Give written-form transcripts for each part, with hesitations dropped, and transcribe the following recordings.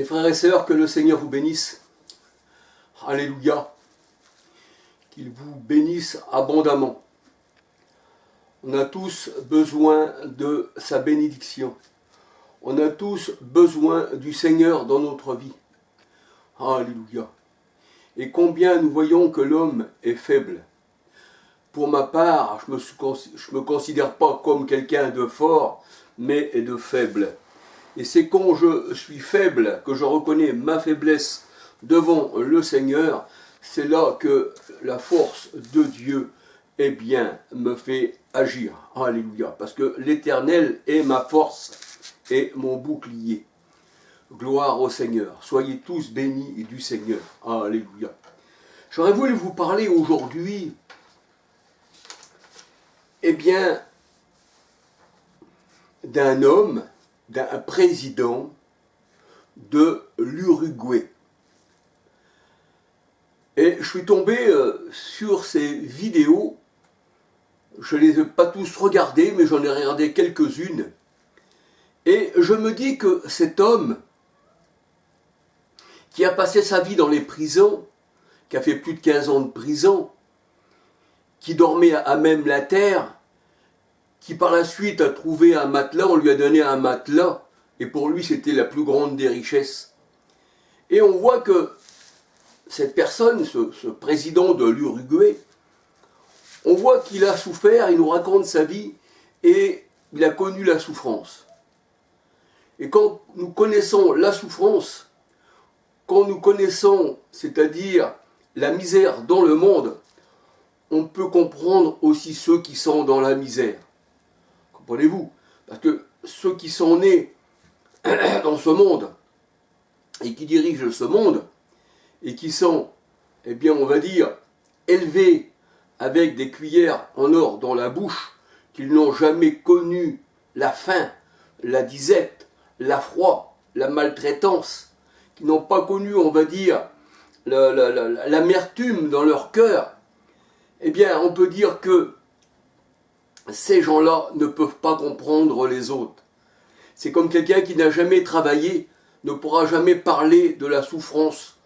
Mes frères et sœurs, que le Seigneur vous bénisse. Alléluia. Qu'il vous bénisse abondamment. On a tous besoin de sa bénédiction. On a tous besoin du Seigneur dans notre vie. Alléluia. Et combien nous voyons que l'homme est faible. Pour ma part, je me considère pas comme quelqu'un de fort, mais de faible. Et c'est quand je suis faible, que je reconnais ma faiblesse devant le Seigneur, c'est là que la force de Dieu, eh bien, me fait agir. Alléluia. Parce que l'Éternel est ma force et mon bouclier. Gloire au Seigneur. Soyez tous bénis du Seigneur. Alléluia. J'aurais voulu vous parler aujourd'hui, eh bien, d'un homme, d'un président de l'Uruguay. Et je suis tombé sur ces vidéos, je ne les ai pas tous regardées, mais j'en ai regardé quelques-unes. Et je me dis que cet homme, qui a passé sa vie dans les prisons, qui a fait plus de 15 ans de prison, qui dormait à même la terre, qui par la suite a trouvé un matelas, on lui a donné un matelas, et pour lui c'était la plus grande des richesses. Et on voit que cette personne, ce président de l'Uruguay, on voit qu'il a souffert, il nous raconte sa vie, et il a connu la souffrance. Et quand nous connaissons la souffrance, quand nous connaissons, c'est-à-dire la misère dans le monde, on peut comprendre aussi ceux qui sont dans la misère. Comprenez-vous? Parce que ceux qui sont nés dans ce monde et qui dirigent ce monde et qui sont, eh bien, on va dire, élevés avec des cuillères en or dans la bouche, qu'ils n'ont jamais connu la faim, la disette, la froid, la maltraitance, qui n'ont pas connu, on va dire, l'amertume dans leur cœur, eh bien, on peut dire que ces gens-là ne peuvent pas comprendre les autres. C'est comme quelqu'un qui n'a jamais travaillé, ne pourra jamais parler de la souffrance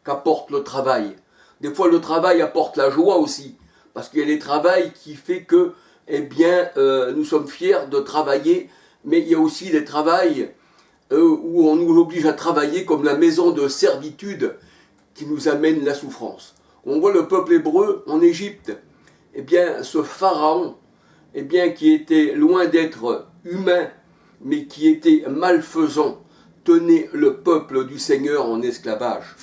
qu'apporte le travail. Des fois, le travail apporte la joie aussi, parce qu'il y a des travails qui fait que, eh bien, nous sommes fiers de travailler, mais il y a aussi des travails où on nous oblige à travailler comme la maison de servitude qui nous amène la souffrance. On voit le peuple hébreu en Égypte, eh bien, ce pharaon, eh bien, qui était loin d'être humain, mais qui était malfaisant, tenait le peuple du Seigneur en esclavage.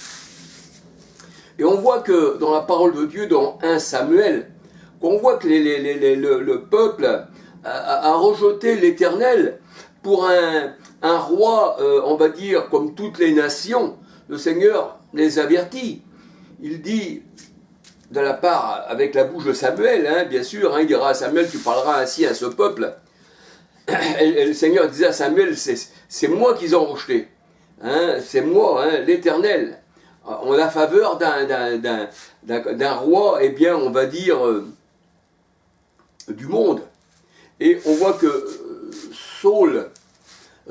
Et on voit que dans la parole de Dieu, dans 1 Samuel, qu'on voit que le peuple a rejeté l'Éternel pour un roi, on va dire, comme toutes les nations. Le Seigneur les avertit. Il dit, de la part, avec la bouche de Samuel, hein, bien sûr, il dira à Samuel, tu parleras ainsi à ce peuple. Et le Seigneur disait à Samuel, c'est moi qu'ils ont rejeté. Hein, c'est moi, hein, l'Éternel. En la faveur d'un roi, eh bien, on va dire, du monde. Et on voit que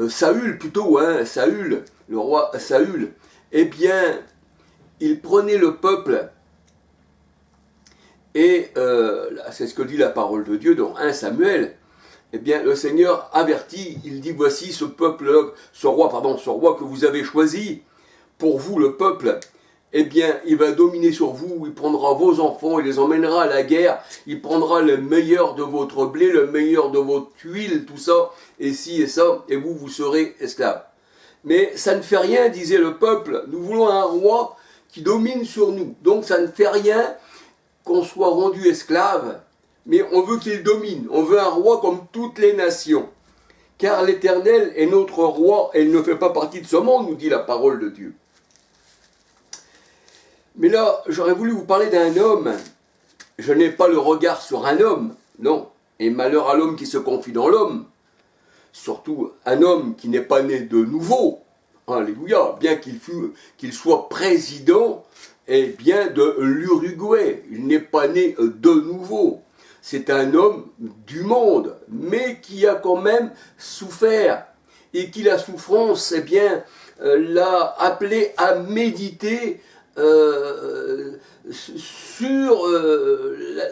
Saül plutôt, hein, Saül, le roi Saül, eh bien, il prenait le peuple, et c'est ce que dit la parole de Dieu dans 1 Samuel, eh bien, le Seigneur avertit, il dit, voici ce peuple, ce roi que vous avez choisi, pour vous le peuple, eh bien, il va dominer sur vous, il prendra vos enfants, il les emmènera à la guerre, il prendra le meilleur de votre blé, le meilleur de votre huile, tout ça, et ci et ça, et vous serez esclaves. Mais ça ne fait rien, disait le peuple, nous voulons un roi qui domine sur nous. Donc ça ne fait rien qu'on soit rendu esclave, mais on veut qu'il domine, on veut un roi comme toutes les nations. Car l'Éternel est notre roi, et il ne fait pas partie de ce monde, nous dit la parole de Dieu. Mais là, j'aurais voulu vous parler d'un homme. Je n'ai pas le regard sur un homme, non. Et malheur à l'homme qui se confie dans l'homme. Surtout un homme qui n'est pas né de nouveau. Alléluia. Bien qu'il soit président, eh bien, de l'Uruguay. Il n'est pas né de nouveau. C'est un homme du monde, mais qui a quand même souffert. Et qui la souffrance, eh bien, l'a appelé à méditer sur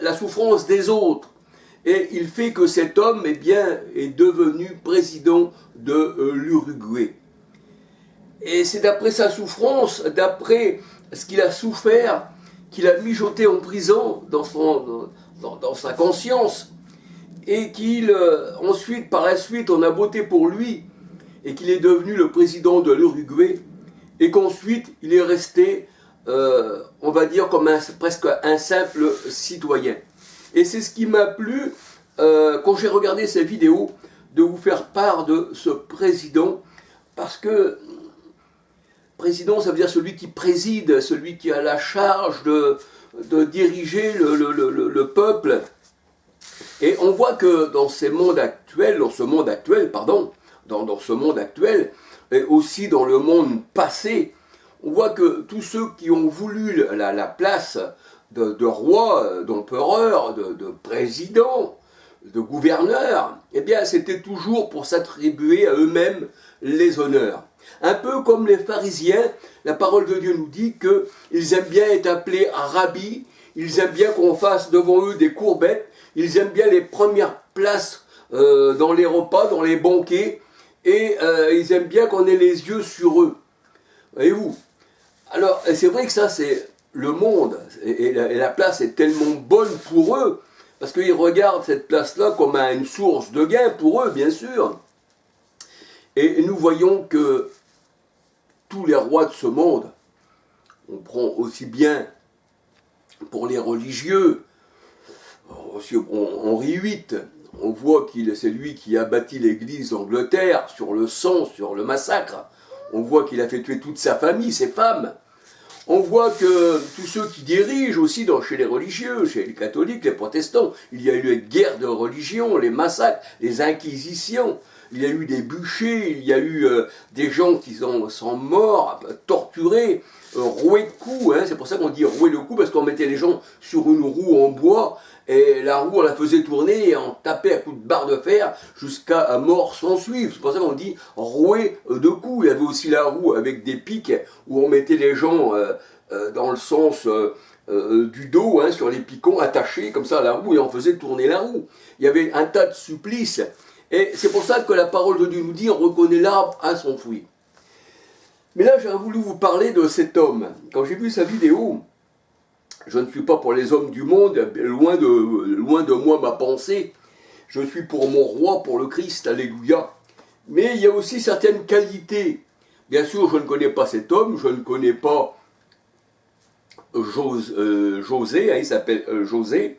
la souffrance des autres. Et il fait que cet homme eh bien, est devenu président de l'Uruguay. Et c'est d'après sa souffrance, d'après ce qu'il a souffert, qu'il a mijoté en prison dans sa conscience, et qu'il ensuite, par la suite, on a voté pour lui, et qu'il est devenu le président de l'Uruguay, et qu'ensuite il est resté, on va dire, comme presque un simple citoyen. Et c'est ce qui m'a plu, quand j'ai regardé ces vidéos, de vous faire part de ce président, parce que président, ça veut dire celui qui préside, celui qui a la charge de diriger le peuple. Et on voit que dans ce monde actuel, et aussi dans le monde passé, on voit que tous ceux qui ont voulu la place de roi, d'empereur, de président, de gouverneur, eh bien c'était toujours pour s'attribuer à eux-mêmes les honneurs. Un peu comme les pharisiens, la parole de Dieu nous dit qu'ils aiment bien être appelés rabbi, ils aiment bien qu'on fasse devant eux des courbettes, ils aiment bien les premières places dans les repas, dans les banquets, et ils aiment bien qu'on ait les yeux sur eux. Voyez-vous? Alors, c'est vrai que ça, c'est le monde, et la place est tellement bonne pour eux, parce qu'ils regardent cette place-là comme une source de gain pour eux, bien sûr. Et nous voyons que tous les rois de ce monde, on prend aussi bien pour les religieux, Henri VIII, on voit qu'il c'est lui qui a bâti l'église d'Angleterre sur le sang, sur le massacre. On voit qu'il a fait tuer toute sa famille, ses femmes. On voit que tous ceux qui dirigent aussi chez les religieux, chez les catholiques, les protestants, il y a eu les guerres de religion, les massacres, les inquisitions, il y a eu des bûchers, il y a eu des gens qui sont morts, torturés, roués de coups, hein, c'est pour ça qu'on dit rouer le cou, parce qu'on mettait les gens sur une roue en bois, et la roue on la faisait tourner et on tapait à coups de barre de fer jusqu'à mort sans suivre. C'est pour ça qu'on dit rouer de coups. Il y avait aussi la roue avec des pics où on mettait les gens dans le sens du dos, hein, sur les piquants attachés comme ça à la roue et on faisait tourner la roue. Il y avait un tas de supplices. Et c'est pour ça que la parole de Dieu nous dit on reconnaît l'arbre à son fruit. Mais là j'aurais voulu vous parler de cet homme. Quand j'ai vu sa vidéo, je ne suis pas pour les hommes du monde, loin de moi ma pensée. Je suis pour mon roi, pour le Christ, alléluia. Mais il y a aussi certaines qualités. Bien sûr, je ne connais pas cet homme, je ne connais pas José, hein, il s'appelle José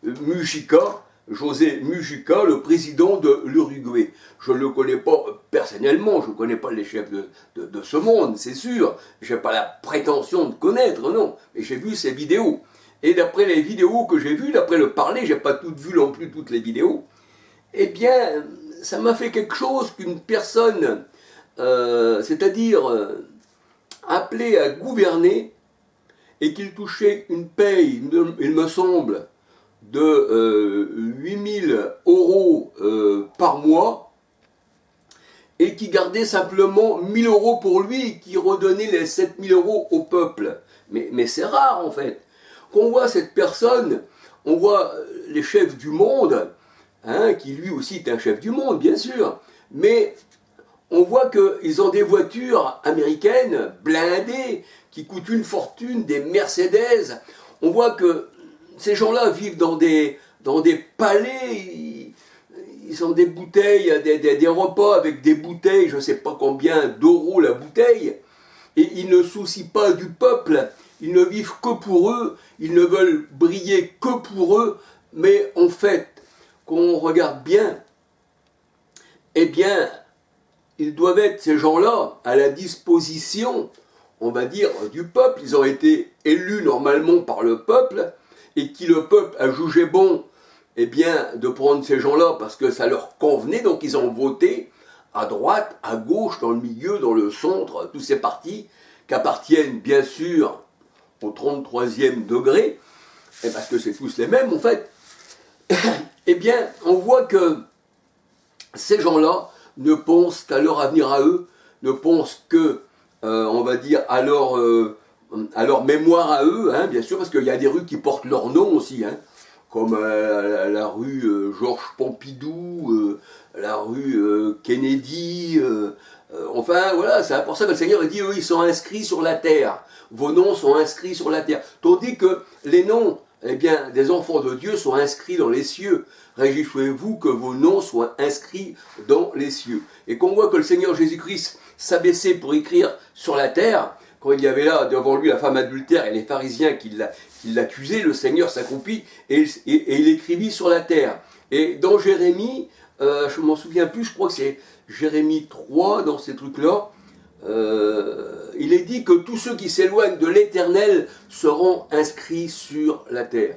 Mujica. José Mujica, le président de l'Uruguay. Je ne le connais pas personnellement, je ne connais pas les chefs de ce monde, c'est sûr. Je n'ai pas la prétention de connaître, non. Mais j'ai vu ses vidéos. Et d'après les vidéos que j'ai vues, d'après le parler, je n'ai pas toutes vues non plus, toutes les vidéos, eh bien, ça m'a fait quelque chose qu'une personne, c'est-à-dire appelée à gouverner, et qu'il touchait une paye, il me semble, de 8000 € par mois et qui gardait simplement 1000 € pour lui et qui redonnait les 7000 € au peuple. Mais c'est rare en fait. Qu'on voit cette personne, on voit les chefs du monde, hein, qui lui aussi est un chef du monde bien sûr, mais on voit qu'ils ont des voitures américaines blindées qui coûtent une fortune, des Mercedes. On voit que ces gens-là vivent dans des palais, ils ont des bouteilles, des repas avec des bouteilles, je ne sais pas combien d'euros la bouteille, et ils ne soucient pas du peuple, ils ne vivent que pour eux, ils ne veulent briller que pour eux, mais en fait, quand on regarde bien, eh bien, ils doivent être, ces gens-là, à la disposition, on va dire, du peuple. Ils ont été élus normalement par le peuple, et qui le peuple a jugé bon, eh bien, de prendre ces gens-là parce que ça leur convenait, donc ils ont voté à droite, à gauche, dans le milieu, dans le centre, tous ces partis qui appartiennent bien sûr au 33e degré, et parce que c'est tous les mêmes en fait, eh bien, on voit que ces gens-là ne pensent qu'à leur avenir à eux, ne pensent que, on va dire, à leur mémoire à eux, hein, bien sûr, parce qu'il y a des rues qui portent leur nom aussi, hein, comme la rue Georges Pompidou, la rue Kennedy, enfin voilà, c'est pour ça que le Seigneur dit, eux, ils sont inscrits sur la terre, vos noms sont inscrits sur la terre, tandis que les noms, eh bien, des enfants de Dieu sont inscrits dans les cieux. Réjouissez-vous que vos noms soient inscrits dans les cieux. Et qu'on voit que le Seigneur Jésus-Christ s'abaissait pour écrire sur la terre, quand il y avait là devant lui la femme adultère et les pharisiens qui l'accusaient, le Seigneur s'accomplit et il écrivit sur la terre. Et dans Jérémie, je m'en souviens plus, je crois que c'est Jérémie 3, dans ces trucs-là, il est dit que tous ceux qui s'éloignent de l'Éternel seront inscrits sur la terre.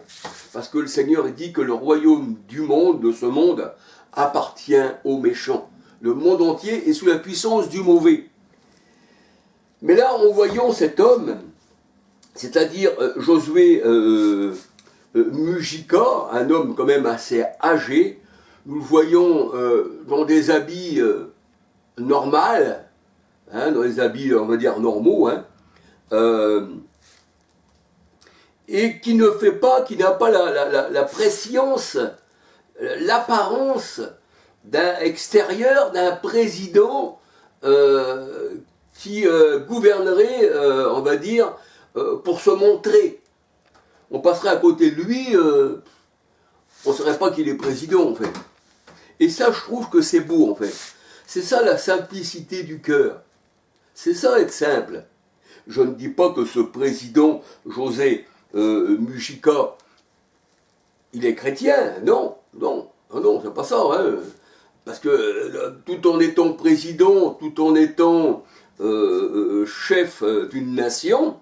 Parce que le Seigneur dit que le royaume du monde, de ce monde, appartient aux méchants. Le monde entier est sous la puissance du mauvais. Mais là, en voyant cet homme, c'est-à-dire Josué Mujika, un homme quand même assez âgé, nous le voyons dans des habits normaux, hein, dans les habits, on va dire, normaux, hein, et qui ne fait pas, qui n'a pas la prescience, l'apparence d'un extérieur, d'un président qui gouvernerait, on va dire, pour se montrer. On passerait à côté de lui, on ne saurait pas qu'il est président, en fait. Et ça, je trouve que c'est beau, en fait. C'est ça la simplicité du cœur. C'est ça être simple. Je ne dis pas que ce président, José Mujika, il est chrétien. Non, non, non, c'est pas ça. Hein. Parce que tout en étant président, tout en étant chef d'une nation,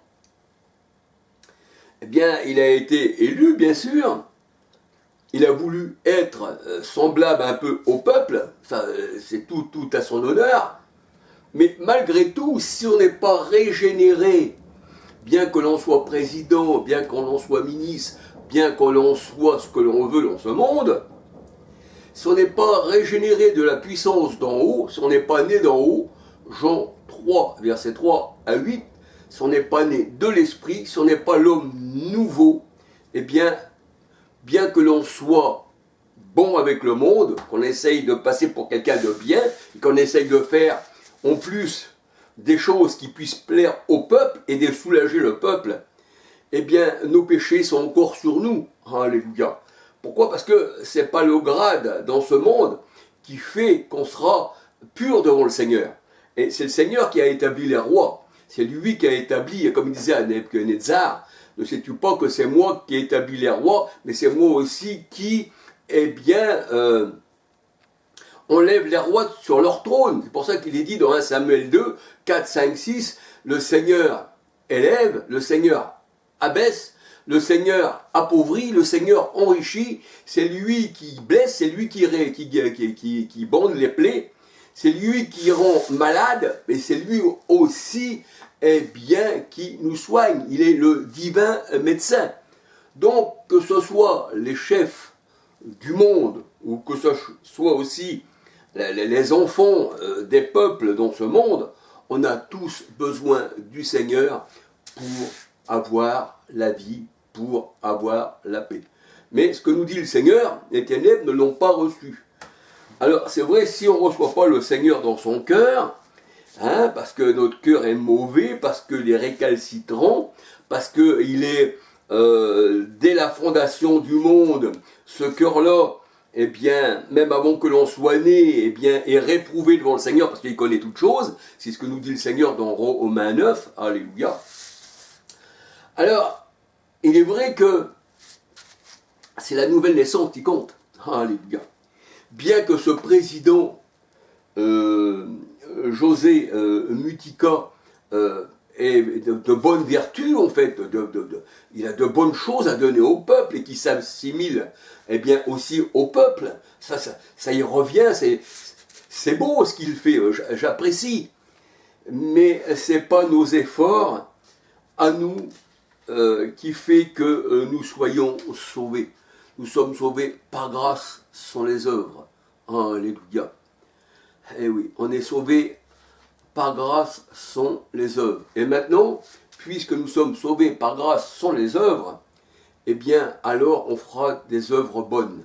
eh bien, il a été élu, bien sûr. Il a voulu être semblable un peu au peuple. Ça, c'est tout à son honneur. Mais malgré tout, si on n'est pas régénéré, bien que l'on soit président, bien qu'on en soit ministre, bien que l'on soit ce que l'on veut dans ce monde, si on n'est pas régénéré de la puissance d'en haut, si on n'est pas né d'en haut, Jean 3, versets 3 à 8, si on n'est pas né de l'esprit, si on n'est pas l'homme nouveau, eh bien que l'on soit bon avec le monde, qu'on essaye de passer pour quelqu'un de bien, et qu'on essaye de faire en plus des choses qui puissent plaire au peuple et de soulager le peuple, eh bien nos péchés sont encore sur nous. Alléluia. Pourquoi? Parce que ce n'est pas le grade dans ce monde qui fait qu'on sera pur devant le Seigneur. Et c'est le Seigneur qui a établi les rois. C'est lui qui a établi, comme il disait à Nebuchadnezzar, ne sais-tu pas que c'est moi qui ai établi les rois, mais c'est moi aussi qui, eh bien, enlève les rois sur leur trône. C'est pour ça qu'il est dit dans 1 Samuel 2, 4, 5, 6, le Seigneur élève, le Seigneur abaisse, le Seigneur appauvrit, le Seigneur enrichit, c'est lui qui blesse, c'est lui qui bande les plaies, c'est lui qui rend malade, mais c'est lui aussi, eh bien, qui nous soigne. Il est le divin médecin. Donc, que ce soit les chefs du monde, ou que ce soit aussi les enfants des peuples dans ce monde, on a tous besoin du Seigneur pour avoir la vie, pour avoir la paix. Mais ce que nous dit le Seigneur, les ténèbres ne l'ont pas reçu. Alors c'est vrai, si on ne reçoit pas le Seigneur dans son cœur, hein, parce que notre cœur est mauvais, parce qu'il est récalcitrant, parce qu'il est, dès la fondation du monde, ce cœur-là, eh bien, même avant que l'on soit né, eh bien, est réprouvé devant le Seigneur, parce qu'il connaît toutes choses, c'est ce que nous dit le Seigneur dans Romains 9, alléluia. Alors, il est vrai que c'est la nouvelle naissance qui compte, alléluia. Bien que ce président José Mutika ait de bonnes vertus, en fait, il a de bonnes choses à donner au peuple et qui s'assimile eh bien aussi au peuple, ça y revient, c'est beau ce qu'il fait, j'apprécie, mais ce n'est pas nos efforts à nous qui fait que nous soyons sauvés. Nous sommes sauvés par grâce sans les œuvres. Alléluia. Eh oui, on est sauvé par grâce sont les œuvres. Et maintenant, puisque nous sommes sauvés par grâce sont les œuvres, eh bien, alors on fera des œuvres bonnes,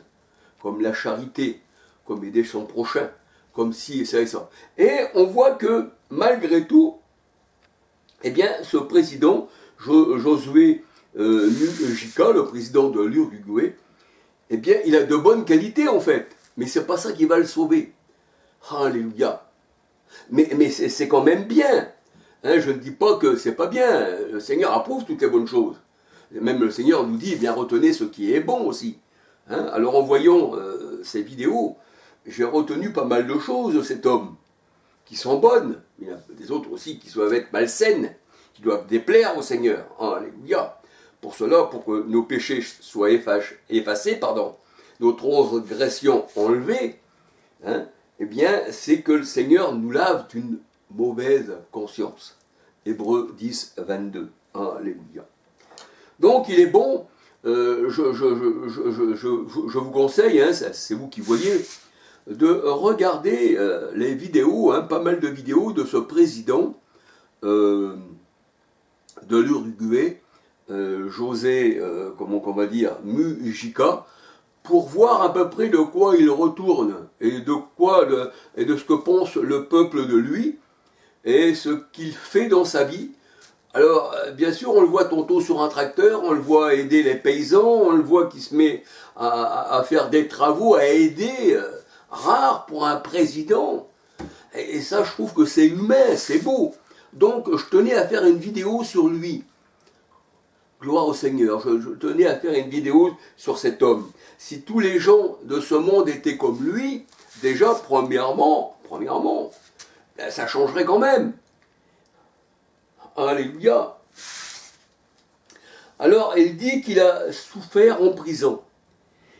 comme la charité, comme aider son prochain, comme ci et ça et ça. Et on voit que, malgré tout, eh bien, ce président, Josué Mujica, le président de l'Uruguay, eh bien, il a de bonnes qualités en fait, mais c'est pas ça qui va le sauver. Alléluia. Mais c'est quand même bien. Hein, je ne dis pas que c'est pas bien. Le Seigneur approuve toutes les bonnes choses. Même le Seigneur nous dit, eh bien, retenez ce qui est bon aussi. Hein, alors en voyant ces vidéos, j'ai retenu pas mal de choses de cet homme, qui sont bonnes. Il y en a des autres aussi qui doivent être malsaines, qui doivent déplaire au Seigneur. Alléluia. Pour cela, pour que nos péchés soient effacés, nos transgressions enlevées, hein, eh bien, c'est que le Seigneur nous lave d'une mauvaise conscience. Hébreux 10, 22. Alléluia. Donc, il est bon, je vous conseille, hein, c'est vous qui voyez, de regarder les vidéos, hein, pas mal de vidéos de ce président de l'Uruguay, José, comment on va dire, Mujica, pour voir à peu près de quoi il retourne et de ce que pense le peuple de lui et ce qu'il fait dans sa vie. Alors, bien sûr, on le voit tantôt sur un tracteur, on le voit aider les paysans, on le voit qui se met à faire des travaux, à aider, rare pour un président. Et ça, je trouve que c'est humain, c'est beau. Donc, je tenais à faire une vidéo sur lui. Gloire au Seigneur, je tenais à faire une vidéo sur cet homme. Si tous les gens de ce monde étaient comme lui, déjà, premièrement, ben, ça changerait quand même. Alléluia. Alors, il dit qu'il a souffert en prison.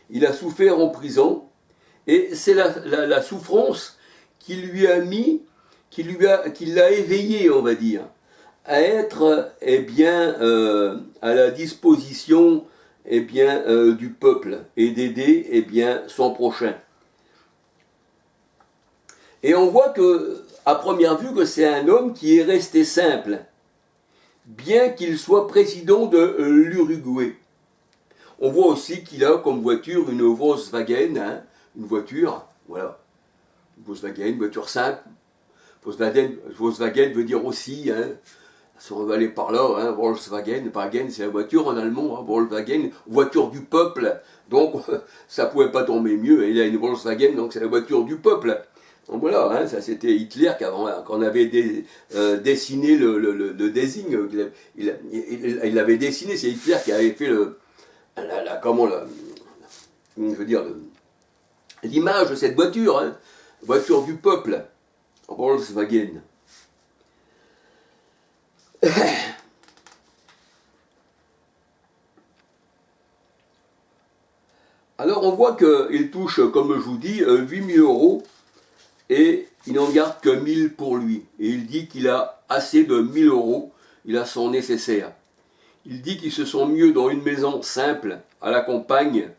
Il a souffert en prison, et c'est la souffrance qui lui a mis, qui l'a éveillé, on va dire, à être, eh bien, à la disposition, eh bien, du peuple et d'aider, eh bien, son prochain. Et on voit que, à première vue, que c'est un homme qui est resté simple, bien qu'il soit président de l'Uruguay. On voit aussi qu'il a comme voiture une Volkswagen, hein, une voiture, voilà, une Volkswagen, une voiture simple. Volkswagen veut dire aussi, hein, si on va aller par là, hein, Volkswagen, c'est la voiture en allemand, hein, Volkswagen, voiture du peuple, donc ça ne pouvait pas tomber mieux, il a une Volkswagen, donc c'est la voiture du peuple. Donc voilà, hein, ça c'était Hitler qu'on avait dessiné le désigne, il l'avait dessiné, c'est Hitler qui avait fait l'image de cette voiture, hein, voiture du peuple, Volkswagen. Alors on voit qu'il touche, comme je vous dis, 8 000 € et il n'en garde que 1 000 pour lui. Et il dit qu'il a assez de 1 000 €, il a son nécessaire. Il dit qu'il se sent mieux dans une maison simple à la campagne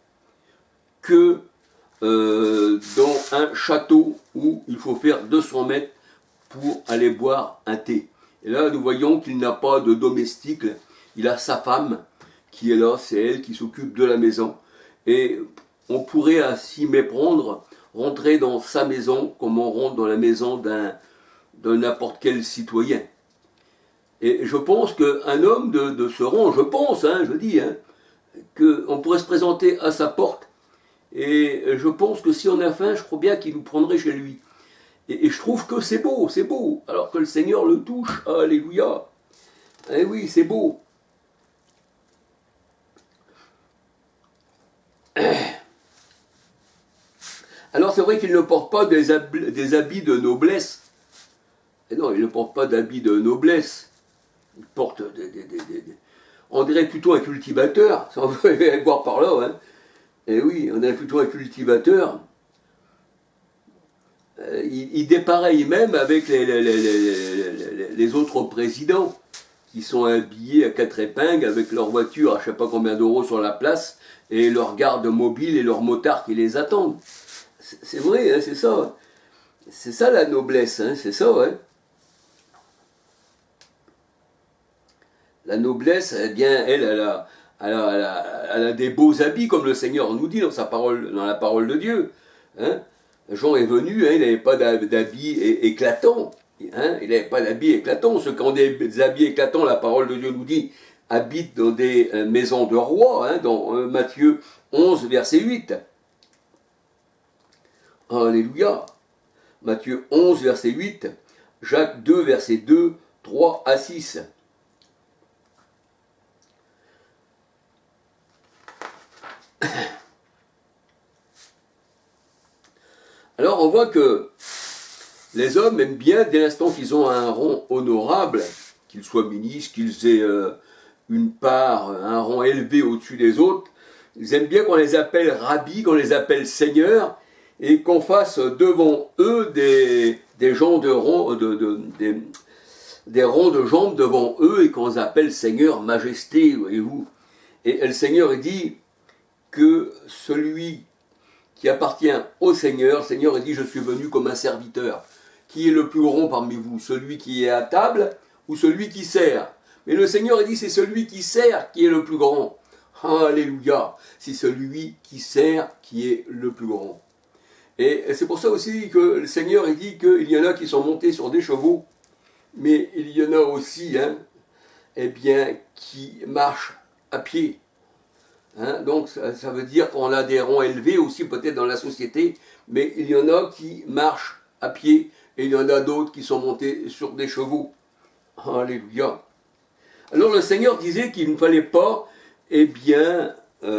que dans un château où il faut faire 200 mètres pour aller boire un thé. Et là, nous voyons qu'il n'a pas de domestique. Il a sa femme qui est là, c'est elle qui s'occupe de la maison. Et on pourrait ainsi méprendre, rentrer dans sa maison comme on rentre dans la maison d'un n'importe quel citoyen. Et je pense qu'un homme de ce rang, je pense, hein, je dis, hein, qu'on pourrait se présenter à sa porte. Et je pense que si on a faim, je crois bien qu'il nous prendrait chez lui. Et je trouve que c'est beau, alors que le Seigneur le touche, alléluia. Eh oui, c'est beau. Alors c'est vrai qu'il ne porte pas des habits de noblesse. Et non, il ne porte pas d'habits de noblesse. Il porte on dirait plutôt un cultivateur, si on veut aller voir par là. Hein. Et oui, on dirait plutôt un cultivateur. Il dépareille même avec les autres présidents qui sont habillés à 4 épingles avec leur voiture à je ne sais pas combien d'euros sur la place et leurs gardes mobiles et leurs motards qui les attendent. C'est vrai, hein, c'est ça. C'est ça la noblesse, hein, c'est ça, ouais. La noblesse, eh bien, elle a des beaux habits, comme le Seigneur nous dit dans sa parole, dans la parole de Dieu. Hein. Jean est venu, hein, il n'avait pas d'habits éclatants. Hein, il n'avait pas d'habits éclatants. Ceux qui ont des habits éclatants, la parole de Dieu nous dit, habitent dans des maisons de rois, hein, dans Matthieu 11, verset 8. Alléluia. Matthieu 11, verset 8. Jacques 2, verset 2, 3 à 6. Alors on voit que les hommes aiment bien, dès l'instant qu'ils ont un rang honorable, qu'ils soient ministres, qu'ils aient une part, un rang élevé au-dessus des autres, ils aiment bien qu'on les appelle rabbis, qu'on les appelle seigneurs, et qu'on fasse devant eux des gens de rang, des rangs de jambes devant eux, et qu'on les appelle seigneur, majesté, voyez-vous. Et le Seigneur dit que celui qui appartient au Seigneur, le Seigneur dit, je suis venu comme un serviteur. Qui est le plus grand parmi vous? Celui qui est à table ou celui qui sert? Mais le Seigneur dit, c'est celui qui sert qui est le plus grand. Alléluia, c'est celui qui sert qui est le plus grand. Et c'est pour ça aussi que le Seigneur dit qu'il y en a qui sont montés sur des chevaux, mais il y en a aussi, hein, eh bien, qui marchent à pied. Hein, donc ça veut dire qu'on a des rangs élevés aussi peut-être dans la société, mais il y en a qui marchent à pied et il y en a d'autres qui sont montés sur des chevaux. Alléluia. Alors le Seigneur disait qu'il ne fallait pas, eh bien,